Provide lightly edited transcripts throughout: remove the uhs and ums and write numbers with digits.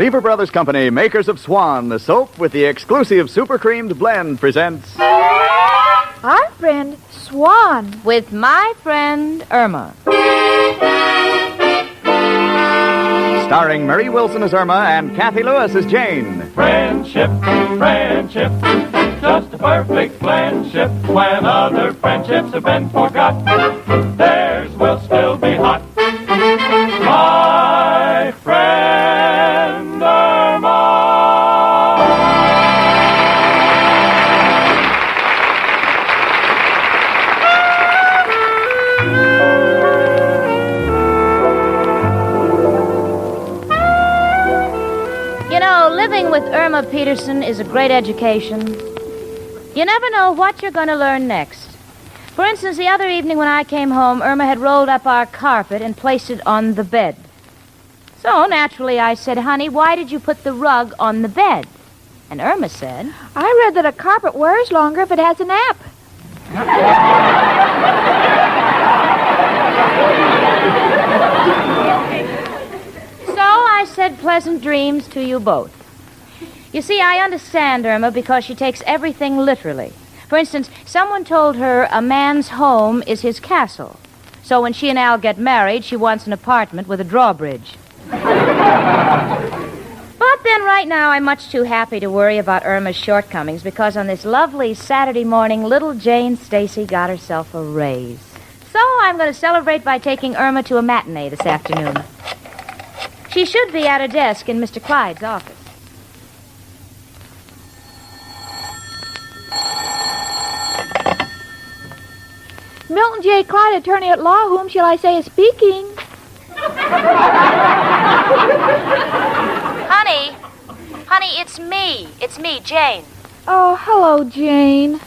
Lever Brothers Company, makers of Swan, the soap with the exclusive super creamed blend, presents Our friend Swan. With my friend Irma. Starring Mary Wilson as Irma and Kathy Lewis as Jane. Friendship, friendship, just a perfect friendship. When other friendships have been forgot, theirs will still be hot. My friend Irma. Living with Irma Peterson is a great education. You never know what you're going to learn next. For instance, the other evening when I came home, Irma had rolled up our carpet and placed it on the bed. So, naturally, I said, honey, why did you put the rug on the bed? And Irma said, I read that a carpet wears longer if it has a nap. So I said pleasant dreams to you both. You see, I understand Irma because she takes everything literally. For instance, someone told her a man's home is his castle. So when she and Al get married, she wants an apartment with a drawbridge. But then right now I'm much too happy to worry about Irma's shortcomings because on this lovely Saturday morning, little Jane Stacy got herself a raise. So I'm going to celebrate by taking Irma to a matinee this afternoon. She should be at her desk in Mr. Clyde's office. Milton J. Clyde, attorney at law, whom shall I say is speaking? Honey, it's me. It's me, Jane. Oh, hello, Jane.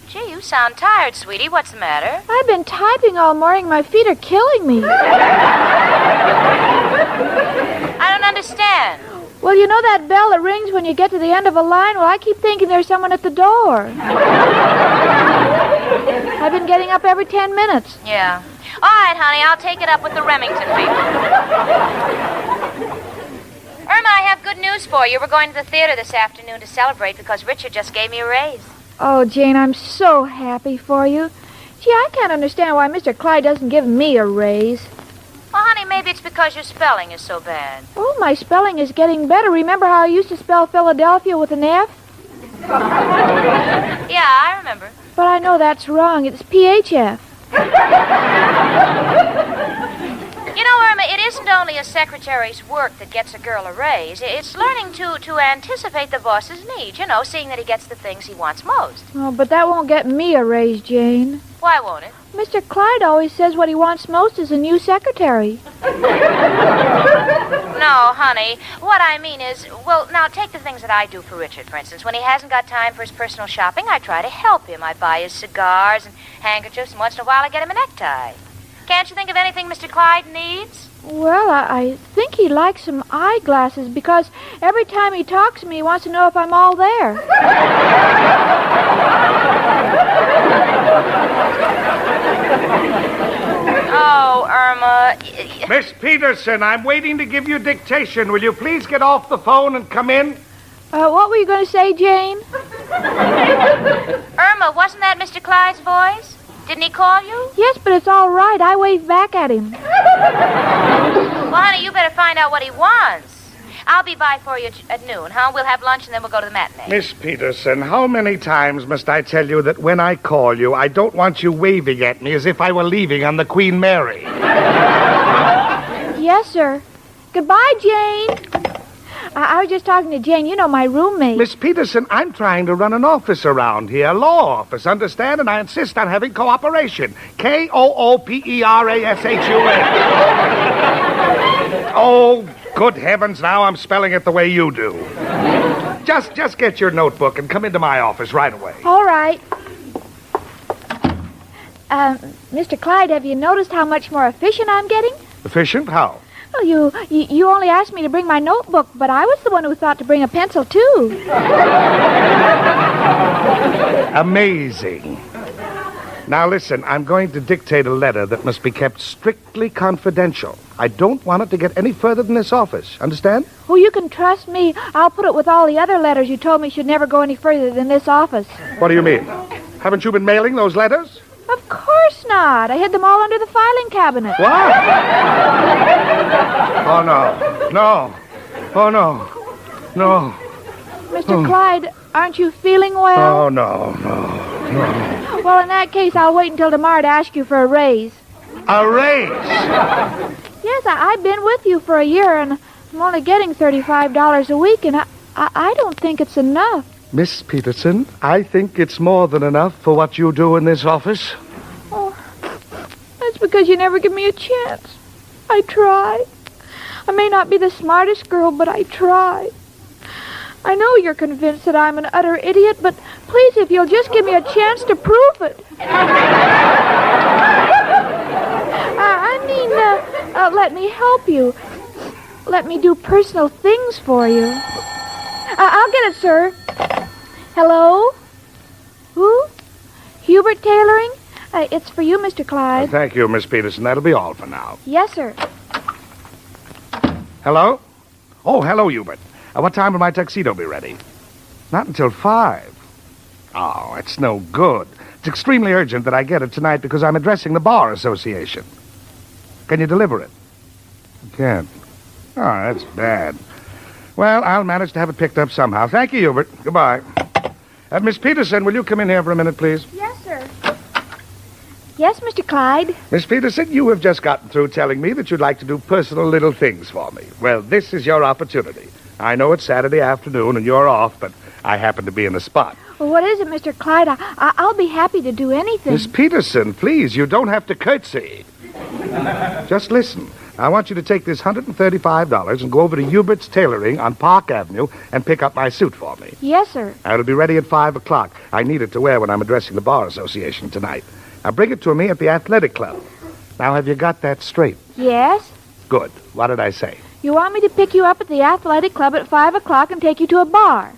Gee, you sound tired, sweetie. What's the matter? I've been typing all morning. My feet are killing me. I don't understand. Well, you know that bell that rings when you get to the end of a line? Well, I keep thinking there's someone at the door. I've been getting up every 10 minutes. Yeah. All right, honey, I'll take it up with the Remington people. Irma, I have good news for you. We're going to the theater this afternoon to celebrate because Richard just gave me a raise. Oh, Jane, I'm so happy for you. Gee, I can't understand why Mr. Clyde doesn't give me a raise. Well, honey, maybe it's because your spelling is so bad. Oh, my spelling is getting better. Remember how I used to spell Philadelphia with an F? Yeah, I remember. But I know that's wrong. It's PHF. You know, Irma, it isn't only a secretary's work that gets a girl a raise. It's learning to anticipate the boss's needs, you know, seeing that he gets the things he wants most. Oh, but that won't get me a raise, Jane. Why won't it? Mr. Clyde always says what he wants most is a new secretary. No, honey. What I mean is, well, now take the things that I do for Richard, for instance. When he hasn't got time for his personal shopping, I try to help him. I buy his cigars and handkerchiefs, and once in a while I get him a necktie. Can't you think of anything Mr. Clyde needs? Well, I think he'd like some eyeglasses because every time he talks to me, he wants to know if I'm all there. Oh, Irma. Miss Peterson, I'm waiting to give you dictation. Will you please get off the phone and come in? What were you going to say, Jane? Irma, wasn't that Mr. Clyde's voice? Didn't he call you? Yes, but it's all right. I waved back at him. Well, honey, you better find out what he wants. I'll be by for you at noon, huh? We'll have lunch and then we'll go to the matinee. Miss Peterson, how many times must I tell you that when I call you, I don't want you waving at me as if I were leaving on the Queen Mary? Yes, sir. Goodbye, Jane. I was just talking to Jane, you know, my roommate. Miss Peterson, I'm trying to run an office around here, a law office, understand? And I insist on having cooperation. K-O-O-P-E-R-A-S-H-U-N. Oh, good heavens, now I'm spelling it the way you do. Just get your notebook and come into my office right away. All right. Mr. Clyde, have you noticed how much more efficient I'm getting? Efficient? How? Well, you only asked me to bring my notebook, but I was the one who thought to bring a pencil, too. Amazing. Now, listen, I'm going to dictate a letter that must be kept strictly confidential. I don't want it to get any further than this office. Understand? Oh, you can trust me. I'll put it with all the other letters you told me should never go any further than this office. What do you mean? Haven't you been mailing those letters? Of course not. I hid them all under the filing cabinet. What? Oh, no. No. Oh, no. No. Mr. Clyde, aren't you feeling well? Oh, no. Well, in that case, I'll wait until tomorrow to ask you for a raise. A raise? Yes, I've been with you for a year, and I'm only getting $35 a week, and I don't think it's enough. Miss Peterson, I think it's more than enough for what you do in this office. Oh, that's because you never give me a chance. I try. I may not be the smartest girl, but I try. I know you're convinced that I'm an utter idiot, but please, if you'll just give me a chance to prove it. Let me help you. Let me do personal things for you. I'll get it, sir. Hello? Who? Hubert Tailoring? It's for you, Mr. Clyde. Thank you, Miss Peterson. That'll be all for now. Yes, sir. Hello? Oh, hello, Hubert. What time will my tuxedo be ready? Not until 5. Oh, it's no good. It's extremely urgent that I get it tonight because I'm addressing the Bar Association. Can you deliver it? You can't. Oh, that's bad. Well, I'll manage to have it picked up somehow. Thank you, Hubert. Goodbye. Miss Peterson, will you come in here for a minute, please? Yes, sir. Yes, Mr. Clyde. Miss Peterson, you have just gotten through telling me that you'd like to do personal little things for me. Well, this is your opportunity. I know it's Saturday afternoon and you're off, but I happen to be in the spot. Well, what is it, Mr. Clyde? I'll be happy to do anything. Miss Peterson, please, you don't have to curtsy. Just listen. I want you to take this $135 and go over to Hubert's Tailoring on Park Avenue and pick up my suit for me. Yes, sir. It'll be ready at 5 o'clock. I need it to wear when I'm addressing the Bar Association tonight. Now, bring it to me at the athletic club. Now, have you got that straight? Yes? Good. What did I say? You want me to pick you up at the athletic club at 5 o'clock and take you to a bar?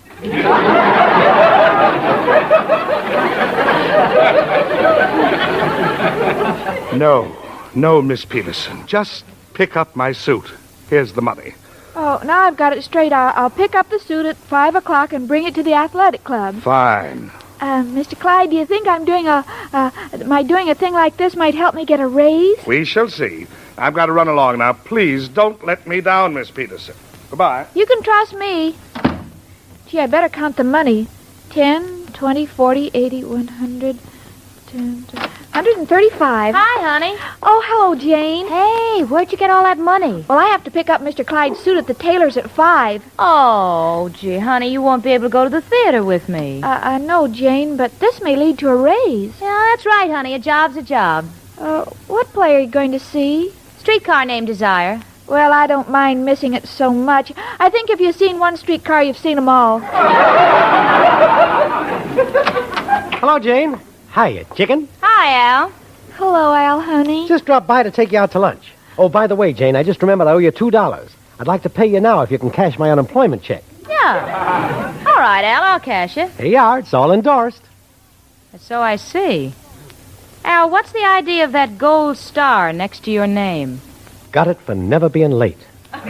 No, Miss Peterson. Just pick up my suit. Here's the money. Oh, now I've got it straight. I'll pick up the suit at 5 o'clock and bring it to the athletic club. Fine. Mr. Clyde, do you think I'm doing doing a thing like this might help me get a raise? We shall see. I've got to run along now. Please don't let me down, Miss Peterson. Goodbye. You can trust me. Gee, I better count the money. 10, 20, 40, 80, 100, 135. Hi, honey. Oh, hello, Jane. Hey, where'd you get all that money? Well, I have to pick up Mr. Clyde's suit at the tailor's at 5. Oh, gee, honey, you won't be able to go to the theater with me. I know, Jane, but this may lead to a raise. Yeah, that's right, honey. A job's a job. What play are you going to see? Streetcar named Desire. Well, I don't mind missing it so much. I think if you've seen one streetcar, you've seen them all. Hello, Jane. Hiya, chicken. Hi, Al. Hello, Al, honey. Just dropped by to take you out to lunch. Oh, by the way, Jane, I just remembered I owe you $2. I'd like to pay you now if you can cash my unemployment check. Yeah. All right, Al, I'll cash it. Here you are. It's all endorsed. So I see. Al, what's the idea of that gold star next to your name? Got it for never being late. Well,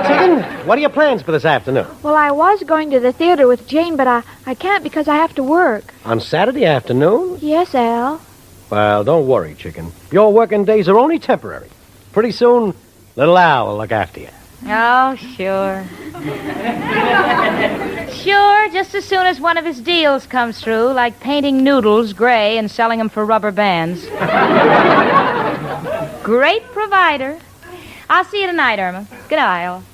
chicken, what are your plans for this afternoon? Well, I was going to the theater with Jane, but I can't because I have to work. On Saturday afternoon? Yes, Al. Well, don't worry, chicken. Your working days are only temporary. Pretty soon, little Al will look after you. Oh, sure. Sure, just as soon as one of his deals comes through, like painting noodles gray and selling them for rubber bands. Great provider. I'll see you tonight, Irma. Good night, Al.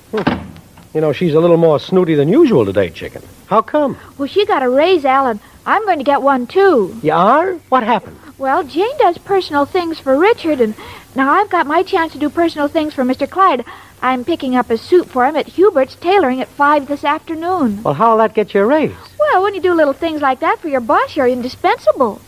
You know, she's a little more snooty than usual today, chicken. How come? Well, she got a raise, Al, and I'm going to get one, too. You are? What happened? Well, Jane does personal things for Richard, and now I've got my chance to do personal things for Mr. Clyde. I'm picking up a suit for him at Hubert's Tailoring at 5 this afternoon. Well, how'll that get you a raise? Well, when you do little things like that for your boss, you're indispensable.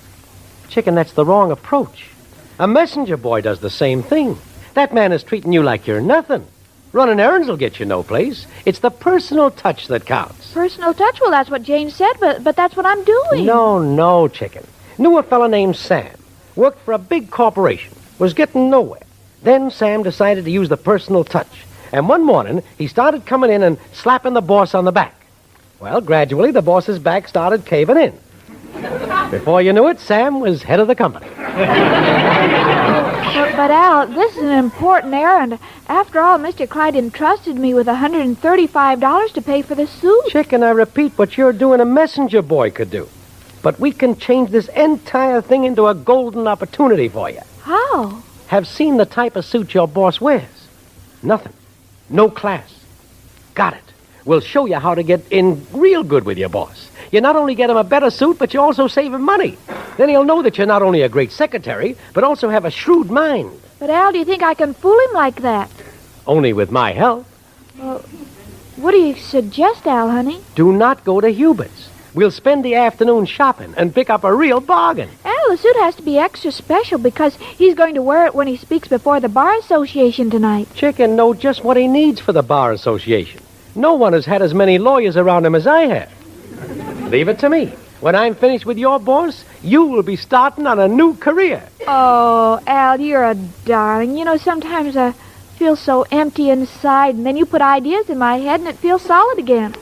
Chicken, that's the wrong approach. A messenger boy does the same thing. That man is treating you like you're nothing. Running errands will get you no place. It's the personal touch that counts. Personal touch? Well, that's what Jane said, but that's what I'm doing. No, chicken. Knew a fella named Sam. Worked for a big corporation. Was getting nowhere. Then Sam decided to use the personal touch. And one morning, he started coming in and slapping the boss on the back. Well, gradually, the boss's back started caving in. Before you knew it, Sam was head of the company. But Al, this is an important errand. After all, Mr. Clyde entrusted me with $135 to pay for the suit. Chicken, I repeat, what you're doing a messenger boy could do. But we can change this entire thing into a golden opportunity for you. How? Have seen the type of suit your boss wears? Nothing. No class. Got it. We'll show you how to get in real good with your boss. You not only get him a better suit, but you also save him money. Then he'll know that you're not only a great secretary, but also have a shrewd mind. But Al, do you think I can fool him like that? Only with my help. Well, what do you suggest, Al, honey? Do not go to Hubert's. We'll spend the afternoon shopping and pick up a real bargain. Al, the suit has to be extra special because he's going to wear it when he speaks before the Bar Association tonight. Chicken know just what he needs for the Bar Association. No one has had as many lawyers around him as I have. Leave it to me. When I'm finished with your boss, you will be starting on a new career. Oh, Al, you're a darling. You know, sometimes I feel so empty inside, and then you put ideas in my head, and it feels solid again.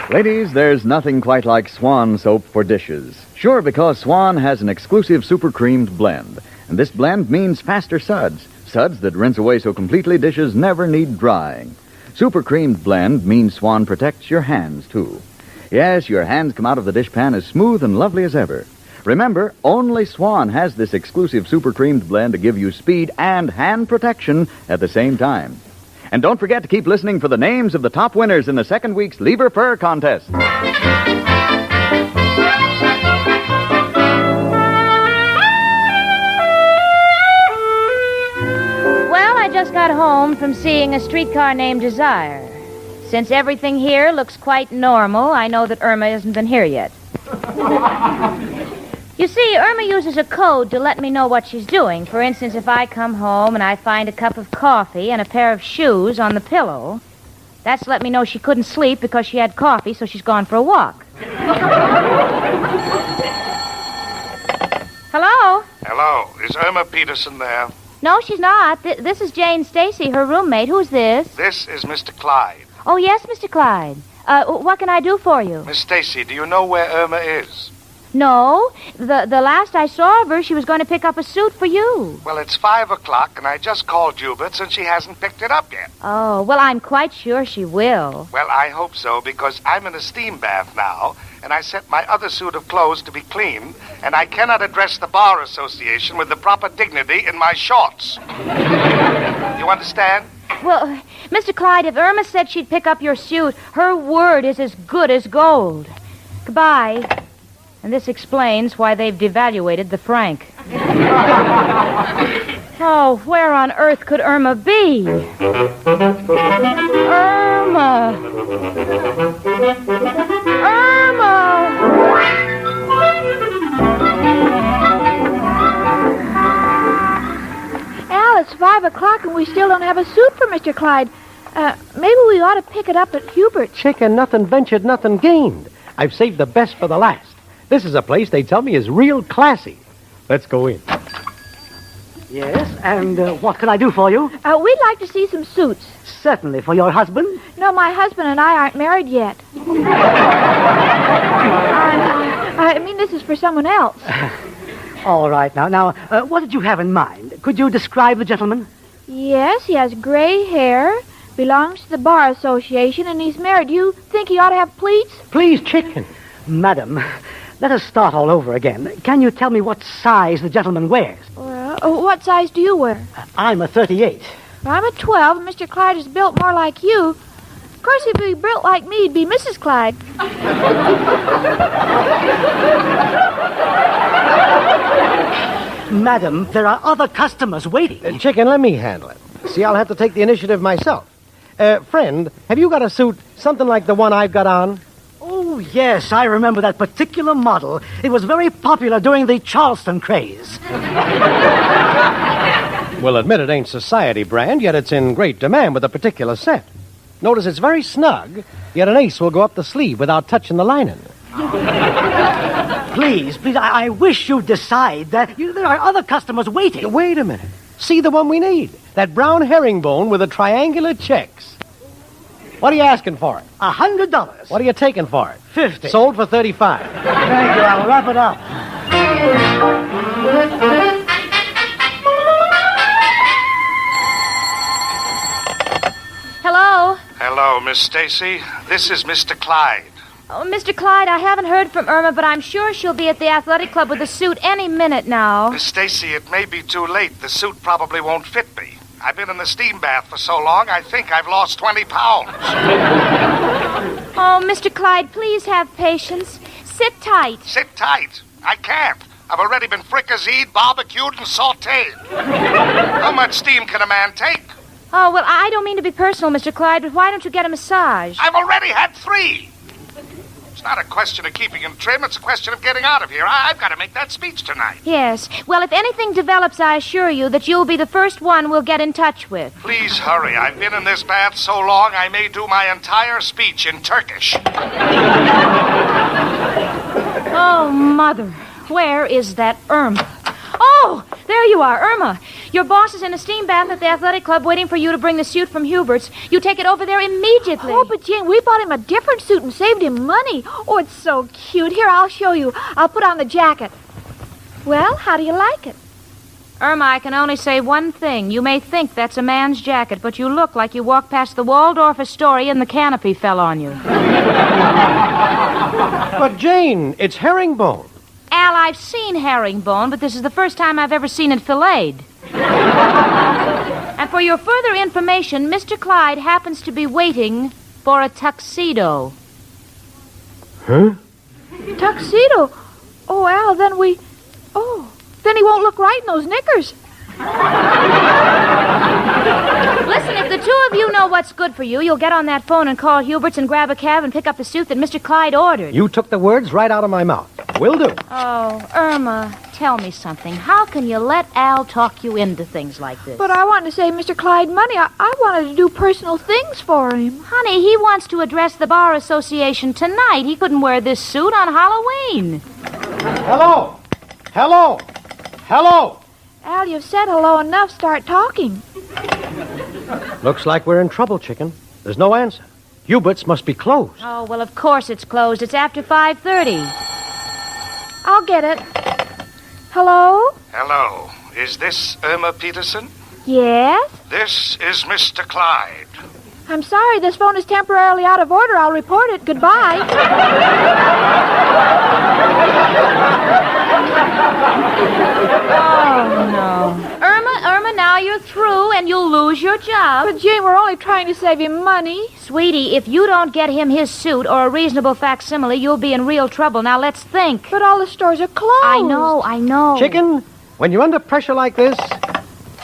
Ladies, there's nothing quite like Swan soap for dishes. Sure, because Swan has an exclusive super creamed blend. And this blend means faster suds. Suds that rinse away so completely dishes never need drying. Super creamed blend means Swan protects your hands, too. Yes, your hands come out of the dishpan as smooth and lovely as ever. Remember, only Swan has this exclusive super creamed blend to give you speed and hand protection at the same time. And don't forget to keep listening for the names of the top winners in the second week's Lever Fur contest. Well, I just got home from seeing A Streetcar Named Desire. Since everything here looks quite normal, I know that Irma hasn't been here yet. You see, Irma uses a code to let me know what she's doing. For instance, if I come home and I find a cup of coffee and a pair of shoes on the pillow, that's to let me know she couldn't sleep because she had coffee, so she's gone for a walk. Hello? Hello. Is Irma Peterson there? No, she's not. This is Jane Stacy, her roommate. Who's this? This is Mr. Clyde. Oh, yes, Mr. Clyde. What can I do for you? Miss Stacy, do you know where Irma is? No. The last I saw of her, she was going to pick up a suit for you. Well, it's 5 o'clock, and I just called Hubert's, and she hasn't picked it up yet. Oh, well, I'm quite sure she will. Well, I hope so, because I'm in a steam bath now, and I set my other suit of clothes to be clean, and I cannot address the Bar Association with the proper dignity in my shorts. You understand? Well, Mr. Clyde, if Irma said she'd pick up your suit, her word is as good as gold. Goodbye. And this explains why they've devaluated the franc. Oh, where on earth could Irma be? Irma! Irma! Al, it's 5 o'clock, and we still don't have a suit for Mr. Clyde. Maybe we ought to pick it up at Hubert's. Chicken, nothing ventured, nothing gained. I've saved the best for the last. This is a place they tell me is real classy. Let's go in. Yes, and what can I do for you? We'd like to see some suits. Certainly, for your husband. No, my husband and I aren't married yet. I mean, this is for someone else. All right, now, what did you have in mind? Could you describe the gentleman? Yes, he has gray hair, belongs to the Bar Association, and he's married. You think he ought to have pleats? Please, chicken. Madam, let us start all over again. Can you tell me what size the gentleman wears? What size do you wear? I'm a 38. I'm a 12, and Mr. Clyde is built more like you. Of course, if he built like me, he'd be Mrs. Clyde. Madam, there are other customers waiting. Chicken, let me handle it. See, I'll have to take the initiative myself. Friend, have you got a suit something like the one I've got on? Oh, yes, I remember that particular model. It was very popular during the Charleston craze. We'll admit it ain't society brand, yet it's in great demand with a particular set. Notice it's very snug, yet an ace will go up the sleeve without touching the lining. Please, I wish you'd decide that there are other customers waiting. Wait a minute. See the one we need. That brown herringbone with the triangular checks. What are you asking for it? $100. What are you taking for it? 50. Sold for 35. Thank you. I'll wrap it up. Hello? Hello, Miss Stacy. This is Mr. Clyde. Oh, Mr. Clyde, I haven't heard from Irma, but I'm sure she'll be at the athletic club with a suit any minute now. Miss Stacy, it may be too late. The suit probably won't fit me. I've been in the steam bath for so long, I think I've lost 20 pounds. Oh, Mr. Clyde, please have patience. Sit tight. Sit tight. I can't. I've already been fricasseed, barbecued, and sautéed. How much steam can a man take? Oh, well, I don't mean to be personal, Mr. Clyde, but why don't you get a massage? I've already had 3. It's not a question of keeping him trim. It's a question of getting out of here. I've got to make that speech tonight. Yes. Well, if anything develops, I assure you that you'll be the first one we'll get in touch with. Please hurry. I've been in this bath so long, I may do my entire speech in Turkish. Oh, Mother, where is that Irma? Oh, there you are, Irma. Your boss is in a steam bath at the athletic club waiting for you to bring the suit from Hubert's. You take it over there immediately. Oh, but Jane, we bought him a different suit and saved him money. Oh, it's so cute. Here, I'll show you. I'll put on the jacket. Well, how do you like it? Irma, I can only say one thing. You may think that's a man's jacket, but you look like you walked past the Waldorf Astoria and the canopy fell on you. But, Jane, it's herringbone. Al, I've seen herringbone, but this is the first time I've ever seen it filleted. And for your further information, Mr. Clyde happens to be waiting for a tuxedo. Huh? Tuxedo? Oh, Al, then he won't look right in those knickers. Listen, if the two of you know what's good for you, you'll get on that phone and call Hubert's and grab a cab and pick up the suit that Mr. Clyde ordered. You took the words right out of my mouth. Will do. Oh, Irma, tell me something. How can you let Al talk you into things like this? But I wanted to save Mr. Clyde money. I wanted to do personal things for him. Honey, he wants to address the Bar Association tonight. He couldn't wear this suit on Halloween. Hello? Hello? Hello? Al, you've said hello enough. Start talking. Looks like we're in trouble, chicken. There's no answer. Hubert's must be closed. Oh, well, of course it's closed. It's after 5:30. I'll get it. Hello? Hello. Is this Irma Peterson? Yes? This is Mr. Clyde. I'm sorry, this phone is temporarily out of order. I'll report it. Goodbye. Oh, no. Irma, now you're through and you'll lose your job. But, Jane, we're only trying to save him money. Sweetie, if you don't get him his suit or a reasonable facsimile, you'll be in real trouble. Now, let's think. But all the stores are closed. I know. Chicken, when you're under pressure like this,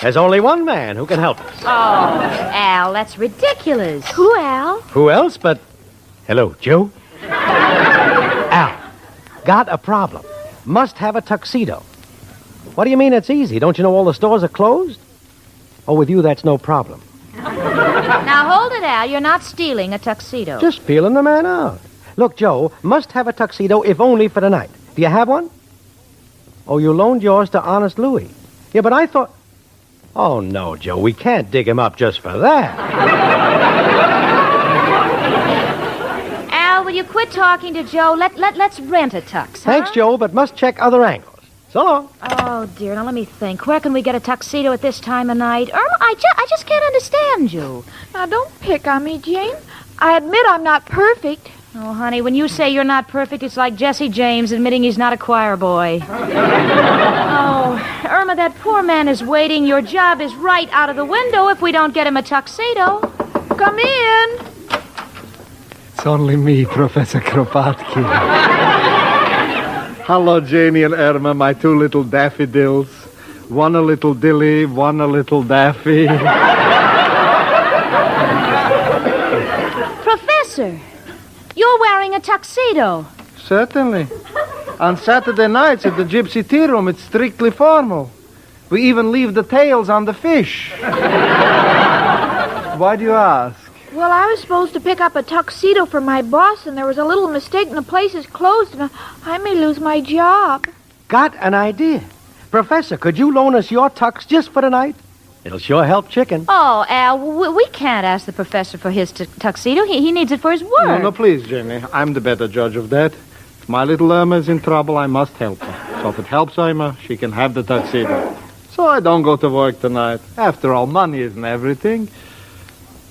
there's only one man who can help us. Oh, Al, that's ridiculous. Who, Al? Who else but... Hello, Joe? Al, got a problem. Must have a tuxedo. What do you mean it's easy? Don't you know all the stores are closed? Oh, with you, that's no problem. Now, hold it, Al. You're not stealing a tuxedo. Just feeling the man out. Look, Joe, must have a tuxedo if only for the night. Do you have one? Oh, you loaned yours to Honest Louis. Yeah, but I thought... Oh, no, Joe, we can't dig him up just for that. Al, will you quit talking to Joe? Let's rent a tux, huh? Thanks, Joe, but must check other angles. So long. Oh, dear. Now, let me think. Where can we get a tuxedo at this time of night? Irma, I just can't understand you. Now, don't pick on me, Jane. I admit I'm not perfect. Oh, honey, when you say you're not perfect, it's like Jesse James admitting he's not a choir boy. Oh, Irma, that poor man is waiting. Your job is right out of the window if we don't get him a tuxedo. Come in. It's only me, Professor Kropotkin. Hello, Janie and Irma, my two little daffodils. One a little dilly, one a little daffy. Professor, You're wearing a tuxedo. Certainly. On Saturday nights at the Gypsy Tea Room, it's strictly formal. We even leave the tails on the fish. Why do you ask? Well, I was supposed to pick up a tuxedo for my boss, and there was a little mistake, and the place is closed, and I may lose my job. Got an idea. Professor, could you loan us your tux just for tonight? It'll sure help Chicken. Oh, Al, we can't ask the professor for his tuxedo. He needs it for his work. No, please, Jenny. I'm the better judge of that. If my little Irma's in trouble, I must help her. So if it helps Irma, she can have the tuxedo. So I don't go to work tonight. After all, money isn't everything.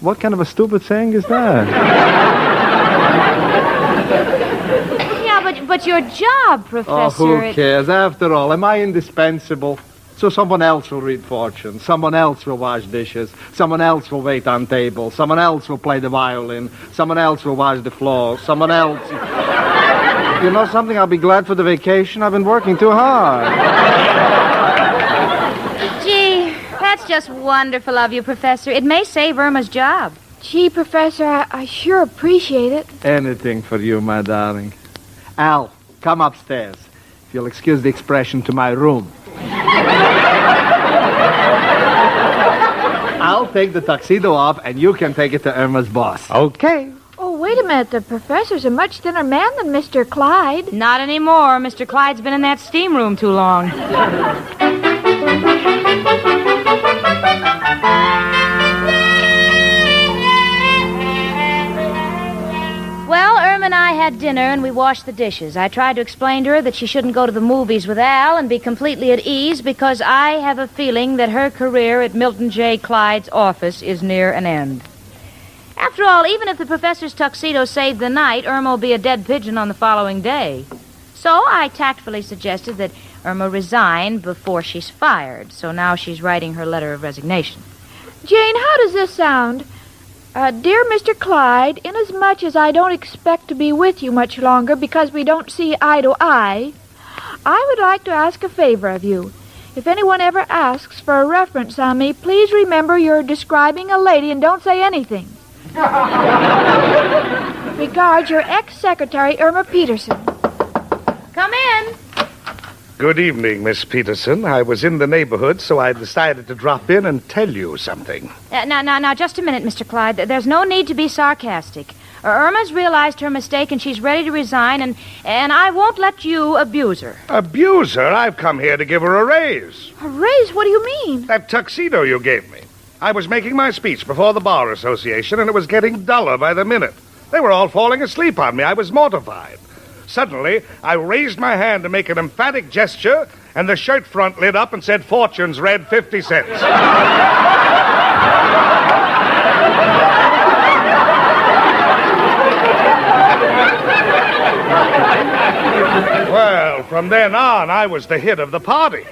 What kind of a stupid saying is that? Yeah, but your job, Professor... Oh, who cares? After all, am I indispensable? So someone else will read fortunes. Someone else will wash dishes. Someone else will wait on tables. Someone else will play the violin. Someone else will wash the floor. Someone else... You know something? I'll be glad for the vacation. I've been working too hard. Gee, that's just wonderful of you, Professor. It may save Irma's job. Gee, Professor, I sure appreciate it. Anything for you, my darling. Al, come upstairs. If you'll excuse the expression, to my room. I'll take the tuxedo off, and you can take it to Irma's boss. Okay. Oh, wait a minute. The professor's a much thinner man than Mr. Clyde. Not anymore. Mr. Clyde's been in that steam room too long. Well, Irma and I had dinner and we washed the dishes. I tried to explain to her that she shouldn't go to the movies with Al and be completely at ease because I have a feeling that her career at Milton J. Clyde's office is near an end. After all, even if the professor's tuxedo saved the night, Irma will be a dead pigeon on the following day. So I tactfully suggested that Irma resign before she's fired. So now she's writing her letter of resignation. Jane, how does this sound? Dear Mr. Clyde, inasmuch as I don't expect to be with you much longer because we don't see eye to eye, I would like to ask a favor of you. If anyone ever asks for a reference on me, please remember you're describing a lady and don't say anything. Regards, your ex-secretary, Irma Peterson. Come in. Good evening, Miss Peterson. I was in the neighborhood, so I decided to drop in and tell you something. Now, just a minute, Mr. Clyde. There's no need to be sarcastic. Irma's realized her mistake, and she's ready to resign, and I won't let you abuse her. Abuse her? I've come here to give her a raise. A raise? What do you mean? That tuxedo you gave me. I was making my speech before the Bar Association, and it was getting duller by the minute. They were all falling asleep on me. I was mortified. Suddenly, I raised my hand to make an emphatic gesture, and the shirt front lit up and said, "Fortunes read 50 cents." Well, from then on, I was the hit of the party.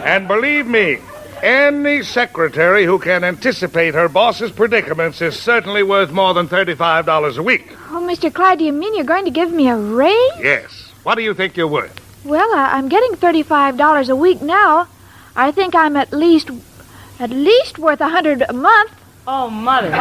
And believe me, any secretary who can anticipate her boss's predicaments is certainly worth more than $35 a week. Oh, Mr. Clyde, do you mean you're going to give me a raise? Yes. What do you think you're worth? Well, I'm getting $35 a week now. I think I'm at least worth $100 a month. Oh, Mother.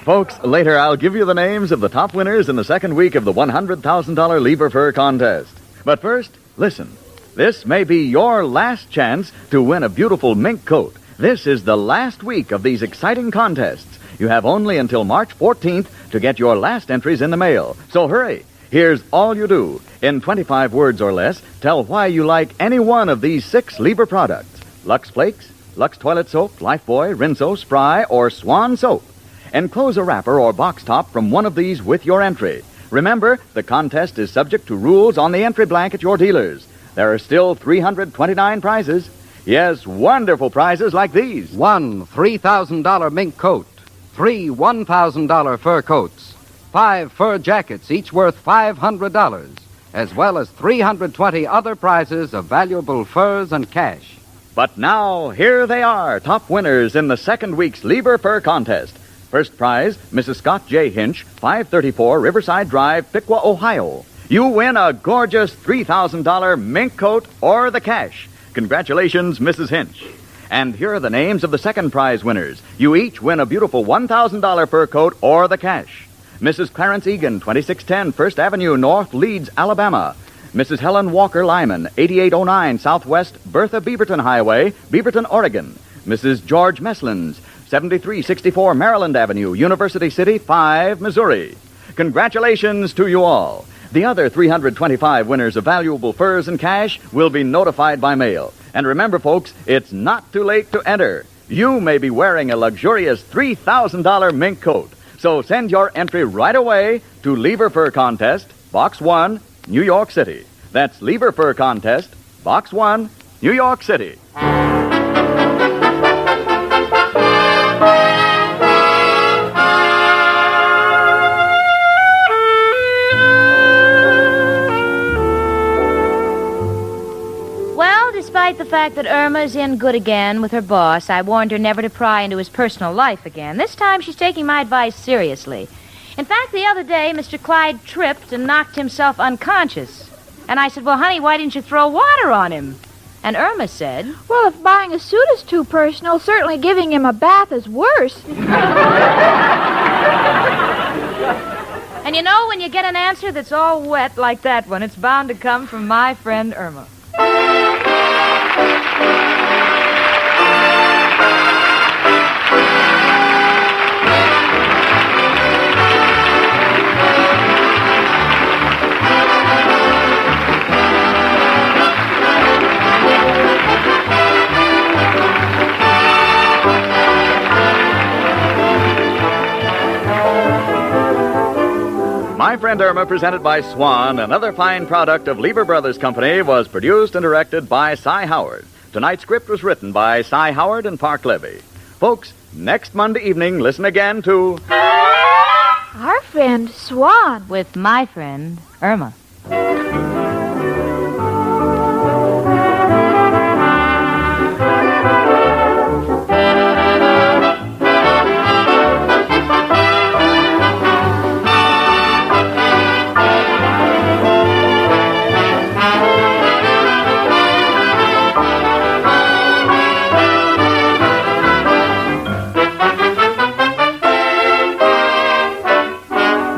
Folks, later I'll give you the names of the top winners in the second week of the $100,000 Lever Fur contest. But first, listen. This may be your last chance to win a beautiful mink coat. This is the last week of these exciting contests. You have only until March 14th to get your last entries in the mail. So hurry. Here's all you do. In 25 words or less, tell why you like any one of these 6 Lever products. Lux Flakes, Lux Toilet Soap, Lifebuoy, Rinso, Spry, or Swan Soap. Enclose a wrapper or box top from one of these with your entry. Remember, the contest is subject to rules on the entry blank at your dealers. There are still 329 prizes. Yes, wonderful prizes like these. 1 $3,000 mink coat, 3 $1,000 fur coats, 5 fur jackets, each worth $500, as well as 320 other prizes of valuable furs and cash. But now, here they are, top winners in the second week's Lever Fur contest. First prize, Mrs. Scott J. Hinch, 534 Riverside Drive, Piqua, Ohio. You win a gorgeous $3,000 mink coat or the cash. Congratulations, Mrs. Hinch. And here are the names of the second prize winners. You each win a beautiful $1,000 fur coat or the cash. Mrs. Clarence Egan, 2610 First Avenue North, Leeds, Alabama. Mrs. Helen Walker Lyman, 8809 Southwest Bertha Beaverton Highway, Beaverton, Oregon. Mrs. George Meslins, 7364 Maryland Avenue, University City, 5, Missouri. Congratulations to you all. The other 325 winners of valuable furs and cash will be notified by mail. And remember, folks, it's not too late to enter. You may be wearing a luxurious $3,000 mink coat. So send your entry right away to Lever Fur Contest, Box 1, New York City. That's Lever Fur Contest, Box 1, New York City. Despite the fact that Irma is in good again with her boss, I warned her never to pry into his personal life again. This time she's taking my advice seriously. In fact, the other day, Mr. Clyde tripped and knocked himself unconscious. And I said, well, honey, why didn't you throw water on him? And Irma said, well, if buying a suit is too personal, certainly giving him a bath is worse. And you know, when you get an answer that's all wet like that one, it's bound to come from my friend Irma. My Friend Irma, presented by Swan, another fine product of Lever Brothers Company, was produced and directed by Cy Howard. Tonight's script was written by Cy Howard and Park Levy. Folks, next Monday evening, listen again to Our Friend Swan with My Friend Irma.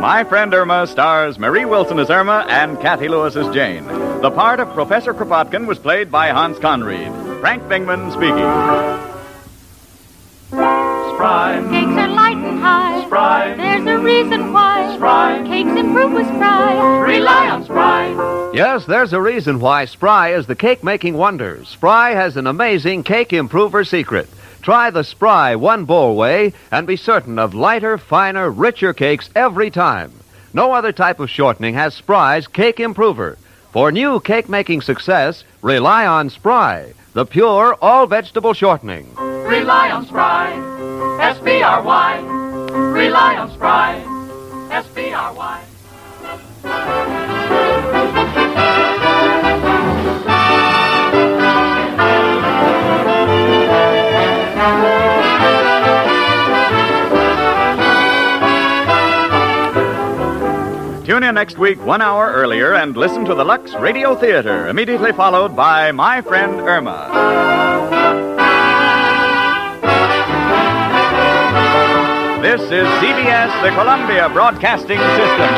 My Friend Irma stars Marie Wilson as Irma and Kathy Lewis as Jane. The part of Professor Kropotkin was played by Hans Conried. Frank Bingman speaking. Spry. Cakes are light and high. Spry. There's a reason why. Spry. Cakes improve with Spry. Rely on Spry. Yes, there's a reason why Spry is the cake-making wonder. Spry has an amazing cake improver secret. Try the Spry one-bowl way and be certain of lighter, finer, richer cakes every time. No other type of shortening has Spry's cake improver. For new cake-making success, rely on Spry, the pure, all-vegetable shortening. Rely on Spry. S-P-R-Y. Rely on Spry. S-P-R-Y. Tune in next week 1 hour earlier and listen to the Lux Radio Theater, immediately followed by My Friend Irma. This is CBS, the Columbia Broadcasting System.